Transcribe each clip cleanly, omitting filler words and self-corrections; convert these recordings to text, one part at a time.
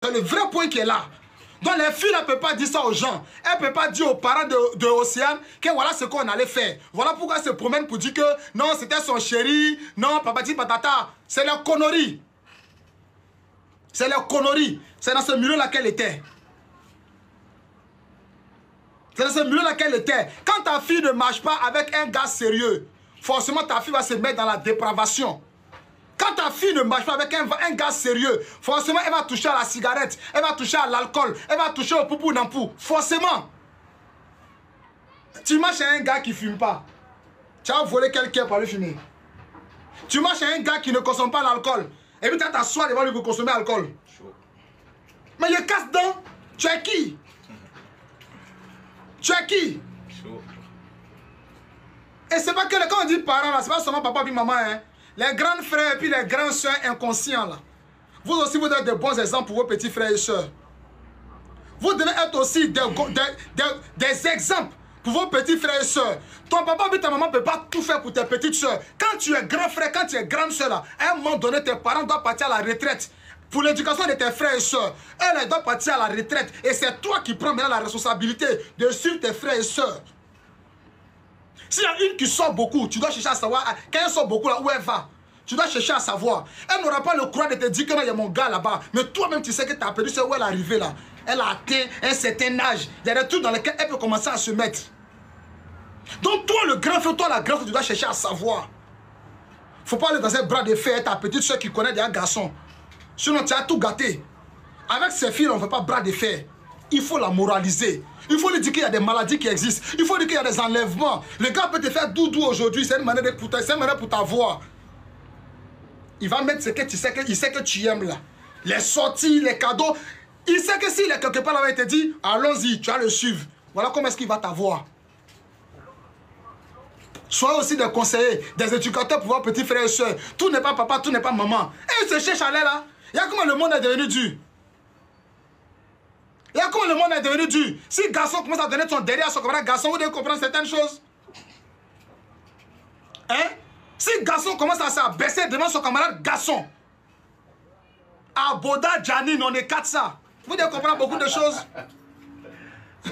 C'est le vrai point qui est là. Donc les filles ne peuvent pas dire ça aux gens. Elles ne peuvent pas dire aux parents de Océane que voilà ce qu'on allait faire. Voilà pourquoi elles se promènent pour dire que non, c'était son chéri, non, papati patata. C'est leur connerie. C'est leur connerie. C'est dans ce milieu-là qu'elle était. C'est dans ce milieu-là qu'elle était. Quand ta fille ne marche pas avec un gars sérieux, forcément ta fille va se mettre dans la dépravation. Quand ta fille ne marche pas avec un gars sérieux, forcément elle va toucher à la cigarette, elle va toucher à l'alcool, elle va toucher au poupou nampou. Forcément. Tu marches à un gars qui ne fume pas. Tu as volé quelqu'un pour lui fumer. Tu marches à un gars qui ne consomme pas l'alcool. Et puis tu t'assois devant lui pour consommer l'alcool. Mais il casse-dents. Tu es qui? Tu es qui? Et c'est pas que quand on dit parents là, c'est pas seulement papa et maman, hein. Les grands frères et puis les grands soeurs inconscients là. Vous aussi vous êtes de bons exemples pour vos petits frères et soeurs. Vous devez être aussi des exemples pour vos petits frères et soeurs. Ton papa et ta maman ne peuvent pas tout faire pour tes petites soeurs. Quand tu es grand frère, quand tu es grande soeur là, à un moment donné tes parents doivent partir à la retraite. Pour l'éducation de tes frères et soeurs, elles doivent partir à la retraite. Et c'est toi qui prends maintenant la responsabilité de suivre tes frères et soeurs. S'il y a une qui sort beaucoup, tu dois chercher à savoir, quand elle sort beaucoup là, où elle va. Tu dois chercher à savoir. Elle n'aura pas le courage de te dire que non, il y a mon gars là-bas. Mais toi-même, tu sais que tu as perdu, c'est où elle est arrivée là. Elle a atteint un certain âge. Il y a des trucs dans lesquels elle peut commencer à se mettre. Donc toi, le grand frère, toi, la grande frère, tu dois chercher à savoir. Il ne faut pas aller dans un bras de fer, ta petite soeur qui connaît des garçons. Sinon, tu as tout gâté. Avec ces filles, on ne veut pas bras de fer. Il faut la moraliser. Il faut lui dire qu'il y a des maladies qui existent. Il faut lui dire qu'il y a des enlèvements. Le gars peut te faire doudou aujourd'hui. C'est une manière pour t'avoir. Il va mettre ce que tu sais que, il sait que tu aimes là. Les sorties, les cadeaux. Il sait que s'il est quelque part là-bas, il te dit, allons-y, tu vas le suivre. Voilà comment est-ce qu'il va t'avoir. Soyez aussi des conseillers, des éducateurs pour vos petits frères et soeurs. Tout n'est pas papa, tout n'est pas maman. Et il se cherche à l'air là. Il y a comment le monde est devenu dur. Il y a comment le monde est devenu dur. Si le garçon commence à donner son derrière à son camarade garçon, vous devez comprendre certaines choses. Hein? Si le garçon commence à s'abaisser devant son camarade garçon, à Boda, Janine, on est 4 ça. Vous devez comprendre beaucoup de choses. Hein?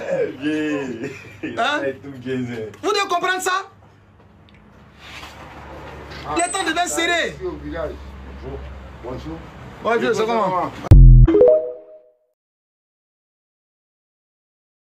Vous devez comprendre ça. Les temps deviennent serrés. Bonjour. Bonjour, c'est comment?